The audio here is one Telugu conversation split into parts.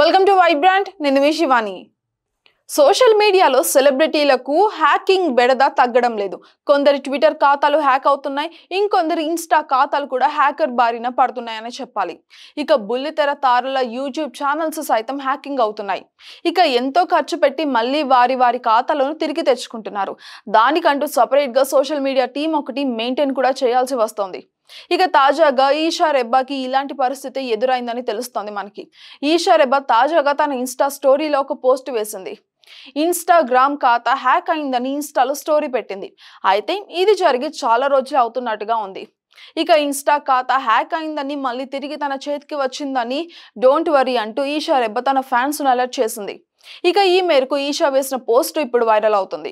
Welcome to Vibrant. నేను మీ శివాని. సోషల్ మీడియాలో సెలబ్రిటీలకు హ్యాకింగ్ బెడద తగ్గడం లేదు. కొందరి ట్విట్టర్ ఖాతాలు హ్యాక్ అవుతున్నాయి, ఇంకొందరు ఇన్స్టా ఖాతాలు కూడా హ్యాకర్ బారిన పడుతున్నాయని చెప్పాలి. ఇక బుల్లితెర తారల యూట్యూబ్ ఛానల్స్ సైతం హ్యాకింగ్ అవుతున్నాయి. ఇక ఎంతో ఖర్చు పెట్టి మళ్ళీ వారి ఖాతాలను తిరిగి తెచ్చుకుంటున్నారు. దానికంటూ సపరేట్ గా సోషల్ మీడియా టీం ఒకటి మెయింటైన్ కూడా చేయాల్సి వస్తోంది. ఇక తాజాగా ఈషా రెబ్బాకి ఇలాంటి పరిస్థితి ఎదురైందని తెలుస్తోంది మనకి. ఈషా రెబ్బా తాజాగా తన ఇన్స్టా స్టోరీలో ఒక పోస్ట్ వేసింది. ఇన్స్టాగ్రామ్ ఖాతా హ్యాక్ అయిందని ఇన్స్టాలో స్టోరీ పెట్టింది. అయితే ఇది జరిగి చాలా రోజులు అవుతున్నట్టుగా ఉంది. ఇక ఇన్స్టా ఖాతా హ్యాక్ అయిందని మళ్ళీ తిరిగి తన చేతికి వచ్చిందని డోంట్ వరీ అంటూ ఈషా రెబ్బా తన ఫ్యాన్స్ ను అలర్ట్ చేసింది. ఇక ఈ మేరకు ఈషా వేసిన పోస్ట్ ఇప్పుడు వైరల్ అవుతుంది.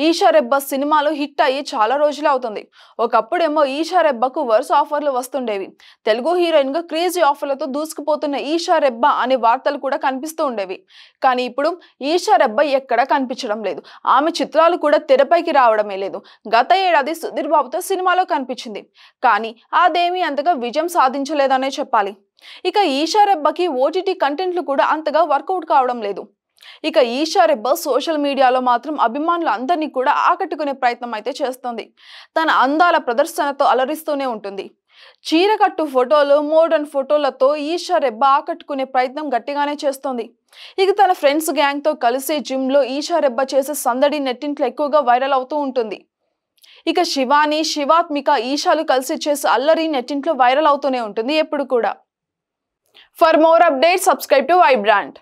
ఈషా రెబ్బా సినిమాలు హిట్ అయ్యి చాలా రోజులు అవుతుంది. ఒకప్పుడేమో ఈషా రెబ్బాకు వరుస ఆఫర్లు వస్తుండేవి. తెలుగు హీరోయిన్ గా క్రేజీ ఆఫర్లతో దూసుకుపోతున్న ఈషా రెబ్బా అనే వార్తలు కూడా కనిపిస్తూ ఉండేవి. కానీ ఇప్పుడు ఈషా రెబ్బా ఎక్కడా కనిపించడం లేదు. ఆమె చిత్రాలు కూడా తెరపైకి రావడమే లేదు. గత ఏడాది సుధీర్ బాబుతో సినిమాలో కనిపించింది, కానీ అదేమీ అంతగా విజయం సాధించలేదనే చెప్పాలి. ఇక ఈషా రెబ్బాకి ఓటీటీ కంటెంట్లు కూడా అంతగా వర్కౌట్ కావడం లేదు. ఇక ఈషా రెబ్బా సోషల్ మీడియాలో మాత్రం అభిమానులు అందరినీ కూడా ఆకట్టుకునే ప్రయత్నం అయితే చేస్తోంది. తన అందాల ప్రదర్శనతో అలరిస్తూనే ఉంటుంది. చీరకట్టు ఫోటోలు, మోడర్న్ ఫోటోలతో ఈషా రెబ్బా ఆకట్టుకునే ప్రయత్నం గట్టిగానే చేస్తోంది. ఇక తన ఫ్రెండ్స్ గ్యాంగ్ తో కలిసి జిమ్ లో ఈషా రెబ్బా చేసే సందడి నెట్టింట్లో ఎక్కువగా వైరల్ అవుతూ ఉంటుంది. ఇక శివాని, శివాత్మిక, ఈషాలు కలిసి చేసే అల్లరి నెట్టింట్లో వైరల్ అవుతూనే ఉంటుంది ఎప్పుడు కూడా. For more updates subscribe to Vibrant.